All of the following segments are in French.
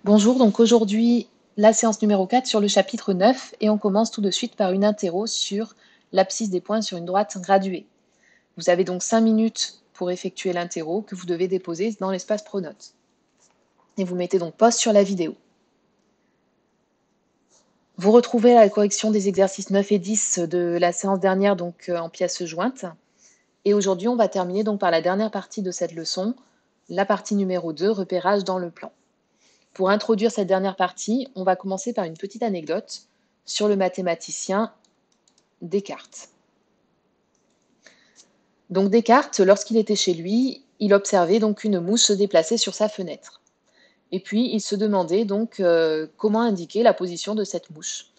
Bonjour, donc aujourd'hui, la séance numéro 4 sur le chapitre 9 et on commence tout de suite par une interro sur l'abscisse des points sur une droite graduée. Vous avez donc 5 minutes pour effectuer l'interro que vous devez déposer dans l'espace pronote. Et vous mettez donc pause sur la vidéo. Vous retrouvez la correction des exercices 9 et 10 de la séance dernière donc en pièces jointes. Et aujourd'hui, on va terminer donc par la dernière partie de cette leçon, la partie numéro 2, repérage dans le plan. Pour introduire cette dernière partie, on va commencer par une petite anecdote sur le mathématicien Descartes. Donc Descartes, lorsqu'il était chez lui, il observait donc une mouche se déplacer sur sa fenêtre. Et puis il se demandait donc comment indiquer la position de cette mouche.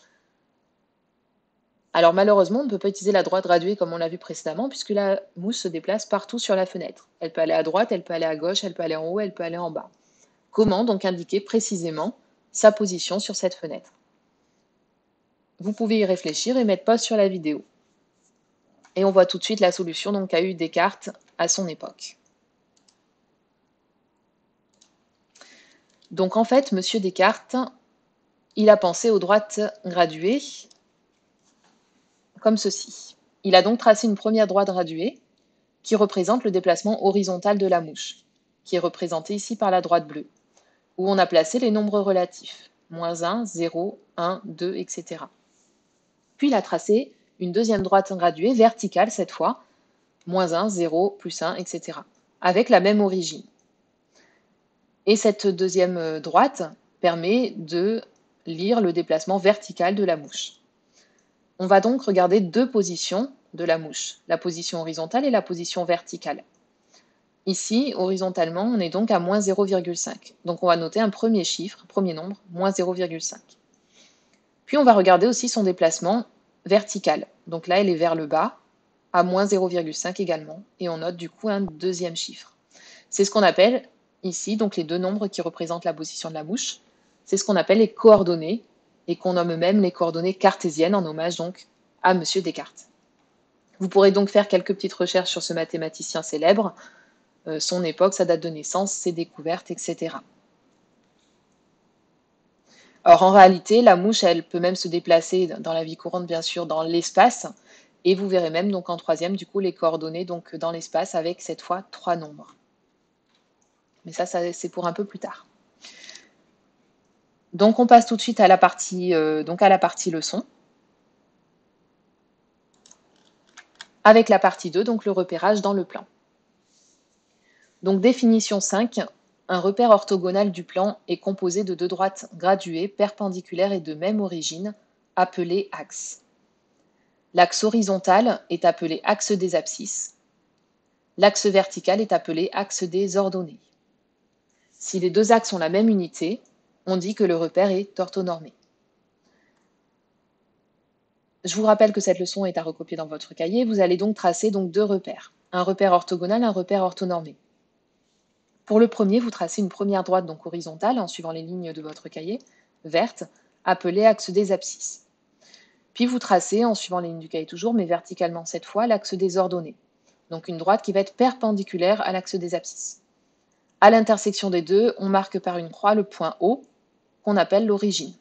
Alors malheureusement, on ne peut pas utiliser la droite graduée comme on l'a vu précédemment, puisque la mouche se déplace partout sur la fenêtre. Elle peut aller à droite, elle peut aller à gauche, elle peut aller en haut, elle peut aller en bas. Comment donc indiquer précisément sa position sur cette fenêtre? Vous pouvez y réfléchir et mettre pause sur la vidéo. Et on voit tout de suite la solution donc qu'a eu Descartes à son époque. Donc en fait, Monsieur Descartes, il a pensé aux droites graduées comme ceci. Il a donc tracé une première droite graduée qui représente le déplacement horizontal de la mouche, qui est représenté ici par la droite bleue, où on a placé les nombres relatifs, -1, 0, 1, 2, etc. Puis il a tracé une deuxième droite graduée, verticale cette fois, -1, 0, +1, etc., avec la même origine. Et cette deuxième droite permet de lire le déplacement vertical de la mouche. On va donc regarder deux positions de la mouche, la position horizontale et la position verticale. Ici, horizontalement, on est donc à -0,5. Donc on va noter un premier chiffre, premier nombre, -0,5. Puis on va regarder aussi son déplacement vertical. Donc là, elle est vers le bas, à -0,5 également, et on note du coup un deuxième chiffre. C'est ce qu'on appelle ici, donc les deux nombres qui représentent la position de la mouche, c'est ce qu'on appelle les coordonnées, et qu'on nomme même les coordonnées cartésiennes, en hommage donc à Monsieur Descartes. Vous pourrez donc faire quelques petites recherches sur ce mathématicien célèbre, son époque, sa date de naissance, ses découvertes, etc. Or, en réalité, la mouche, elle peut même se déplacer dans la vie courante, bien sûr, dans l'espace. Et vous verrez même, donc en troisième, du coup, les coordonnées donc, dans l'espace avec cette fois 3 nombres. Mais ça c'est pour un peu plus tard. Donc, on passe tout de suite à la partie, leçon. Avec la partie 2, donc le repérage dans le plan. Donc, définition 5. Un repère orthogonal du plan est composé de deux droites graduées, perpendiculaires et de même origine, appelées axes. L'axe horizontal est appelé axe des abscisses. L'axe vertical est appelé axe des ordonnées. Si les deux axes ont la même unité, on dit que le repère est orthonormé. Je vous rappelle que cette leçon est à recopier dans votre cahier. Vous allez donc tracer deux repères. Un repère orthogonal, un repère orthonormé. Pour le premier, vous tracez une première droite donc horizontale en suivant les lignes de votre cahier, verte, appelée axe des abscisses. Puis vous tracez, en suivant les lignes du cahier toujours, mais verticalement cette fois, l'axe des ordonnées. Donc une droite qui va être perpendiculaire à l'axe des abscisses. À l'intersection des deux, on marque par une croix le point O, qu'on appelle l'origine.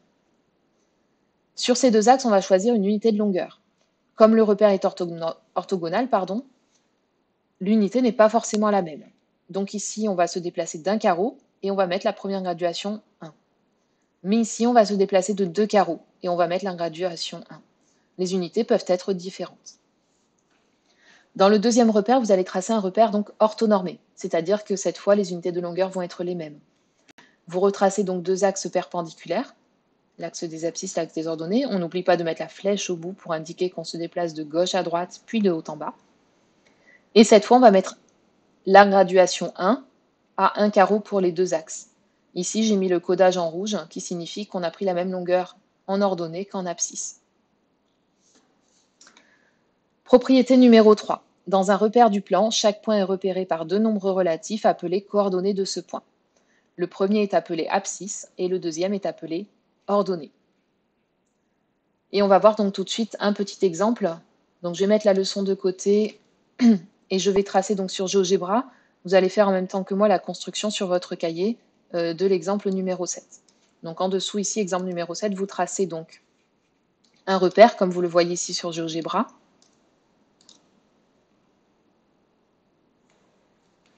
Sur ces deux axes, on va choisir une unité de longueur. Comme le repère est orthogonal, l'unité n'est pas forcément la même. Donc ici, on va se déplacer d'un carreau et on va mettre la première graduation 1. Mais ici, on va se déplacer de 2 carreaux et on va mettre la graduation 1. Les unités peuvent être différentes. Dans le deuxième repère, vous allez tracer un repère donc orthonormé, c'est-à-dire que cette fois, les unités de longueur vont être les mêmes. Vous retracez donc deux axes perpendiculaires, l'axe des abscisses, l'axe des ordonnées. On n'oublie pas de mettre la flèche au bout pour indiquer qu'on se déplace de gauche à droite, puis de haut en bas. Et cette fois, on va mettre la graduation 1 à un carreau pour les deux axes. Ici, j'ai mis le codage en rouge qui signifie qu'on a pris la même longueur en ordonnée qu'en abscisse. Propriété numéro 3. Dans un repère du plan, chaque point est repéré par deux nombres relatifs appelés coordonnées de ce point. Le premier est appelé abscisse et le deuxième est appelé ordonnée. Et on va voir donc tout de suite un petit exemple. Donc je vais mettre la leçon de côté et je vais tracer donc sur GeoGebra. Vous allez faire en même temps que moi la construction sur votre cahier de l'exemple numéro 7. Donc en dessous ici, exemple numéro 7, vous tracez donc un repère, comme vous le voyez ici sur GeoGebra.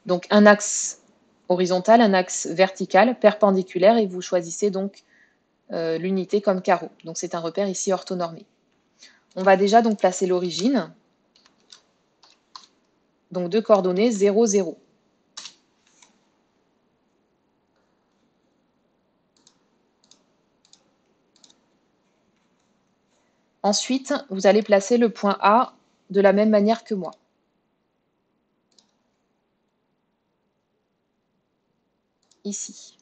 Donc un axe horizontal, un axe vertical, perpendiculaire, et vous choisissez donc l'unité comme carreau. Donc c'est un repère ici orthonormé. On va déjà donc placer l'origine. Donc deux coordonnées 0, 0. Ensuite, vous allez placer le point A de la même manière que moi. Ici.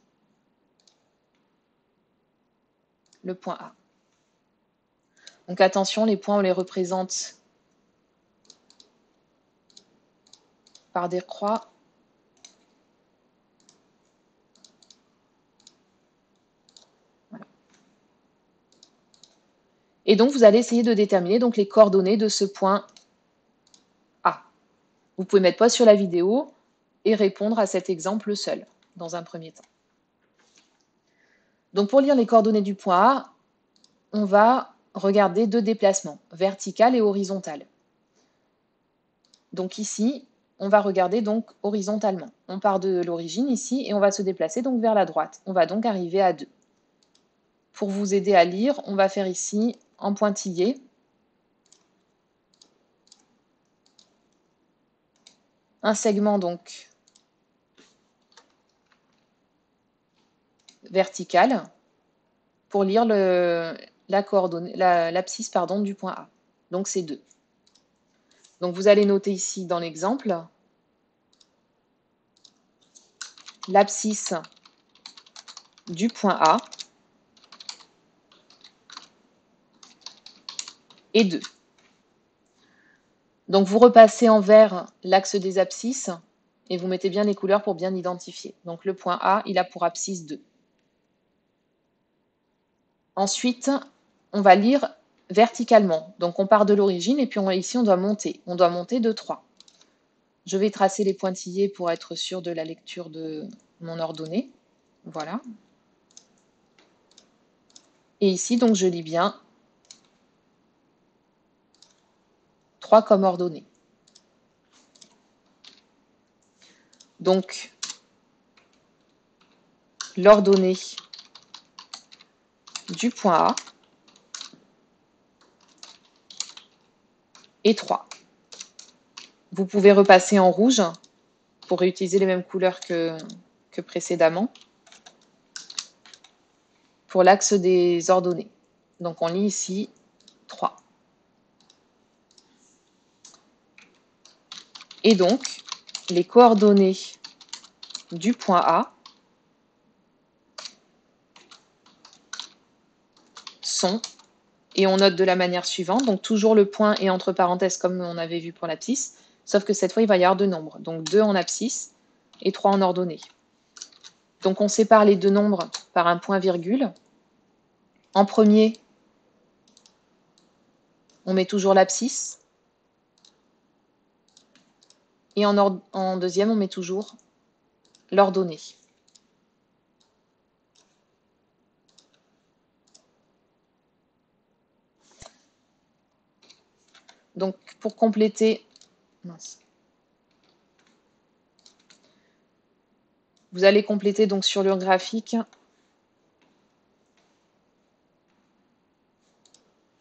Le point A. Donc attention, les points, on les représente par des croix. Voilà. Et donc, vous allez essayer de déterminer donc, les coordonnées de ce point A. Vous pouvez mettre pause sur la vidéo et répondre à cet exemple seul, dans un premier temps. Donc, pour lire les coordonnées du point A, on va regarder deux déplacements, vertical et horizontal. Donc ici, on va regarder donc horizontalement. On part de l'origine ici et on va se déplacer donc vers la droite. On va donc arriver à 2. Pour vous aider à lire, on va faire ici en pointillé un segment donc vertical pour lire l'abscisse du point A. Donc c'est 2. Donc vous allez noter ici dans l'exemple l'abscisse du point A est 2. Donc vous repassez en vert l'axe des abscisses et vous mettez bien les couleurs pour bien identifier. Donc le point A, il a pour abscisse 2. Ensuite, on va lire verticalement. Donc on part de l'origine et puis ici on doit monter. On doit monter de 3. Je vais tracer les pointillés pour être sûr de la lecture de mon ordonnée. Voilà. Et ici, donc je lis bien 3 comme ordonnée. Donc, l'ordonnée du point A est 3. Vous pouvez repasser en rouge pour réutiliser les mêmes couleurs que précédemment pour l'axe des ordonnées. Donc on lit ici 3. Et donc, les coordonnées du point A sont, et on note de la manière suivante, donc toujours le point est entre parenthèses comme on avait vu pour l'abscisse, sauf que cette fois il va y avoir deux nombres, donc 2 en abscisse et 3 en ordonnée. Donc on sépare les deux nombres par un point virgule. En premier, on met toujours l'abscisse. Et en deuxième, on met toujours l'ordonnée. Donc pour compléter, vous allez compléter donc sur le graphique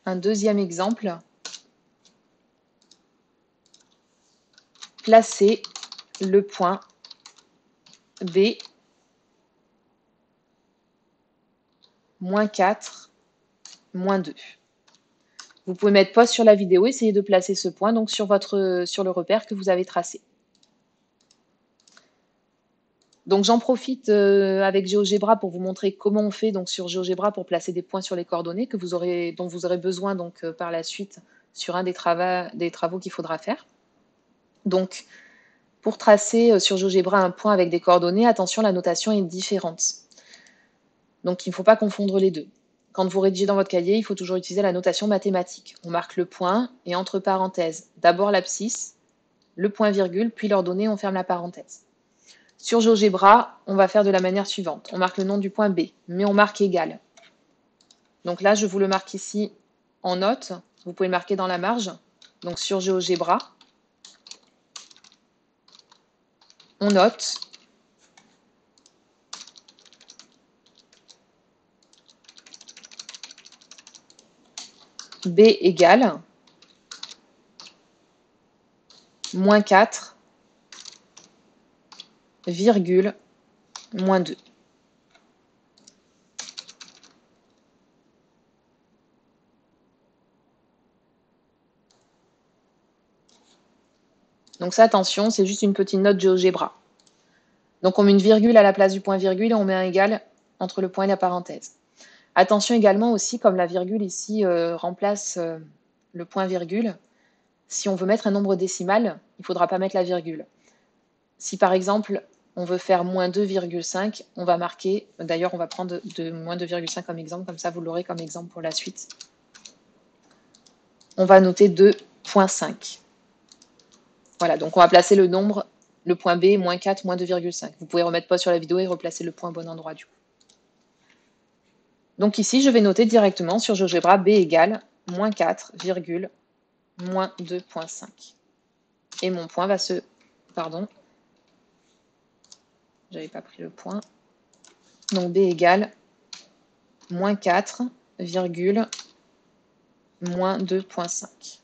un deuxième exemple. Placez le point B -4, -2. Vous pouvez mettre pause sur la vidéo, essayez de placer ce point donc sur le repère que vous avez tracé. Donc j'en profite avec GeoGebra pour vous montrer comment on fait donc sur GeoGebra pour placer des points sur les coordonnées dont vous aurez besoin donc par la suite sur un des travaux qu'il faudra faire. Donc pour tracer sur GeoGebra un point avec des coordonnées, attention, la notation est différente. Donc il ne faut pas confondre les deux. Quand vous rédigez dans votre cahier, il faut toujours utiliser la notation mathématique. On marque le point et entre parenthèses, d'abord l'abscisse, le point virgule, puis l'ordonnée, on ferme la parenthèse. Sur GeoGebra, on va faire de la manière suivante. On marque le nom du point B, mais on marque égal. Donc là, je vous le marque ici en note. Vous pouvez le marquer dans la marge. Donc sur GeoGebra, on note B égale moins 4, virgule, moins 2. Donc ça, attention, c'est juste une petite note GeoGebra. Donc on met une virgule à la place du point virgule et on met un égal entre le point et la parenthèse. Attention également aussi, comme la virgule ici remplace le point virgule, si on veut mettre un nombre décimal, il ne faudra pas mettre la virgule. Si par exemple, on veut faire moins 2,5, on va marquer, d'ailleurs on va prendre de moins 2,5 comme exemple, comme ça vous l'aurez comme exemple pour la suite. On va noter 2,5. Voilà, donc on va placer le nombre, le point B, moins 4, moins 2,5. Vous pouvez remettre pause sur la vidéo et replacer le point au bon endroit du coup. Donc ici, je vais noter directement sur GeoGebra B égale moins 4, virgule, moins 2,5. Et mon point va se... Pardon. J'avais pas pris le point. Donc B égale moins 4, virgule, moins 2,5.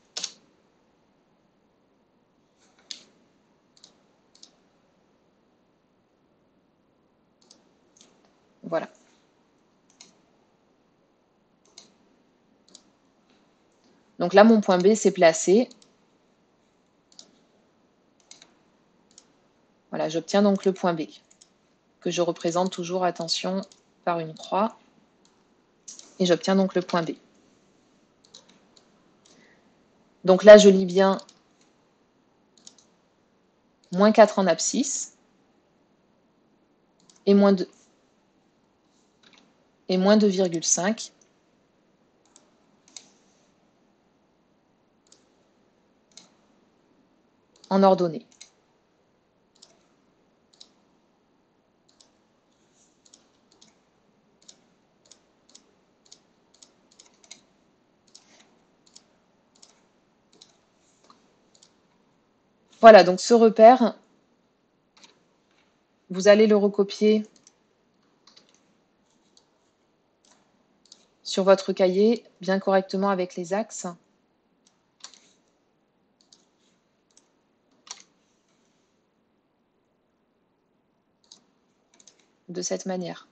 Voilà. Donc là, mon point B s'est placé. Voilà, j'obtiens donc le point B, que je représente toujours, attention, par une croix. Et j'obtiens donc le point B. Donc là, je lis bien moins 4 en abscisse et moins 2, et moins 2,5 en ordonnée. Voilà, donc ce repère, vous allez le recopier sur votre cahier, bien correctement avec les axes. De cette manière.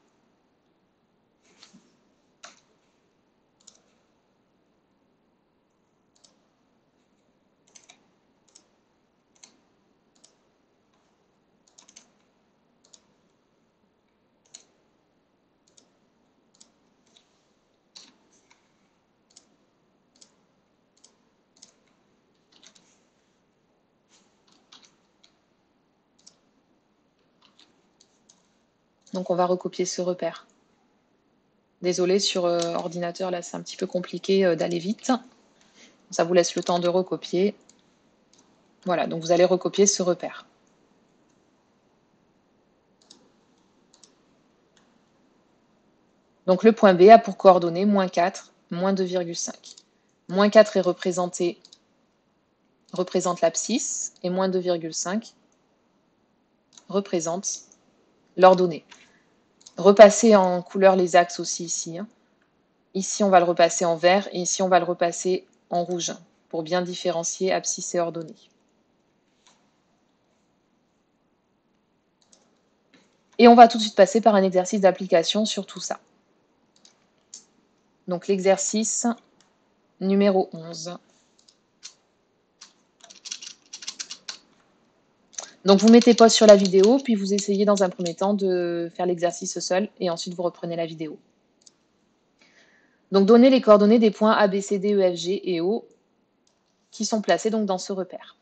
Donc on va recopier ce repère. Désolée, sur ordinateur, là c'est un petit peu compliqué d'aller vite. Ça vous laisse le temps de recopier. Voilà, donc vous allez recopier ce repère. Donc le point B a pour coordonnées moins 4, moins 2,5. Moins 4 est représente l'abscisse et moins 2,5 représente l'ordonnée. Repassez en couleur les axes aussi ici. Ici, on va le repasser en vert et ici, on va le repasser en rouge pour bien différencier abscisse et ordonnée. Et on va tout de suite passer par un exercice d'application sur tout ça. Donc l'exercice numéro 11. Donc vous mettez pause sur la vidéo, puis vous essayez dans un premier temps de faire l'exercice seul et ensuite vous reprenez la vidéo. Donc donnez les coordonnées des points A, B, C, D, E, F, G et O qui sont placés donc dans ce repère.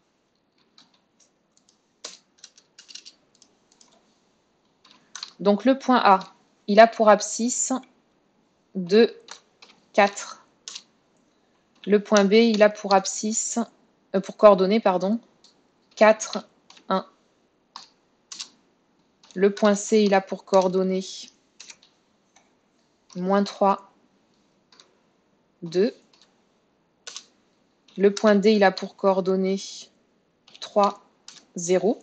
Donc le point A, il a pour abscisse 2, 4. Le point B, il a pour abscisse, pour coordonnées, pardon, 4, 1. Le point C, il a pour coordonnées -3, 2. Le point D, il a pour coordonnées 3, 0.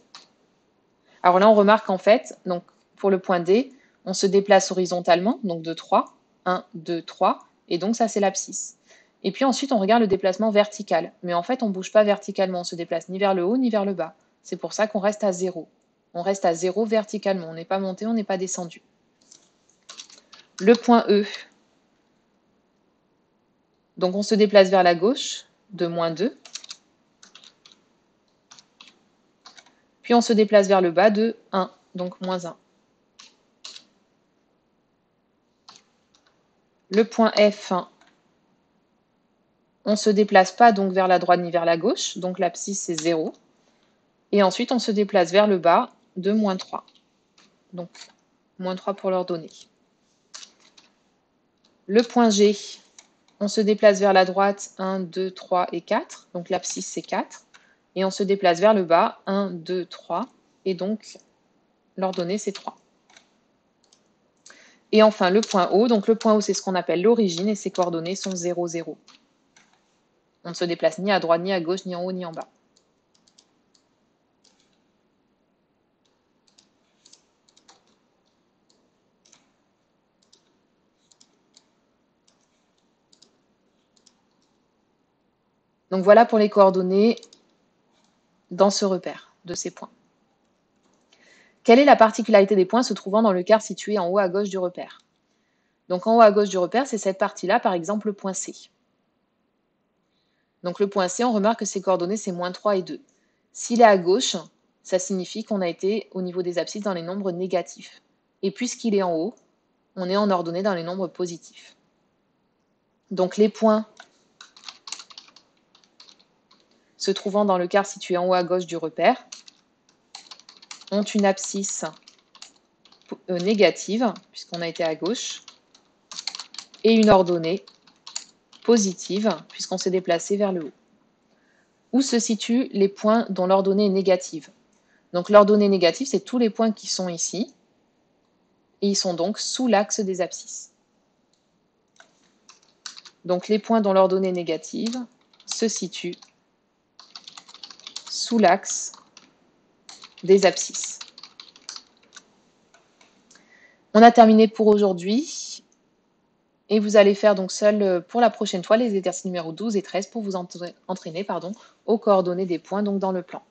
Alors là, on remarque en fait, donc pour le point D, on se déplace horizontalement, donc de 3, 1, 2, 3, et donc ça c'est l'abscisse. Et puis ensuite, on regarde le déplacement vertical, mais en fait, on ne bouge pas verticalement, on se déplace ni vers le haut ni vers le bas. C'est pour ça qu'on reste à 0. On reste à 0 verticalement, on n'est pas monté, on n'est pas descendu. Le point E, donc on se déplace vers la gauche, de -2. Puis on se déplace vers le bas de 1, donc -1. Le point F, on ne se déplace pas donc vers la droite ni vers la gauche, donc l'abscisse c'est 0. Et ensuite on se déplace vers le bas de -3. Donc -3 pour l'ordonnée. Le point G, on se déplace vers la droite 1, 2, 3 et 4, donc l'abscisse c'est 4. Et on se déplace vers le bas 1, 2, 3, et donc l'ordonnée c'est 3. Et enfin le point O, donc le point O c'est ce qu'on appelle l'origine et ses coordonnées sont 0, 0. On ne se déplace ni à droite, ni à gauche, ni en haut, ni en bas. Donc voilà pour les coordonnées dans ce repère, de ces points. Quelle est la particularité des points se trouvant dans le quart situé en haut à gauche du repère? Donc en haut à gauche du repère, c'est cette partie-là, par exemple le point C. Donc le point C, on remarque que ses coordonnées, c'est -3 et 2. S'il est à gauche, ça signifie qu'on a été au niveau des abscisses dans les nombres négatifs. Et puisqu'il est en haut, on est en ordonnée dans les nombres positifs. Donc les points se trouvant dans le quart situé en haut à gauche du repère ont une abscisse négative, puisqu'on a été à gauche, et une ordonnée positive, puisqu'on s'est déplacé vers le haut. Où se situent les points dont l'ordonnée est négative? Donc l'ordonnée négative, c'est tous les points qui sont ici, et ils sont donc sous l'axe des abscisses. Donc les points dont l'ordonnée est négative se situent sous l'axe des abscisses. On a terminé pour aujourd'hui. Et vous allez faire donc seul pour la prochaine fois les exercices numéro 12 et 13 pour vous entraîner aux coordonnées des points donc dans le plan.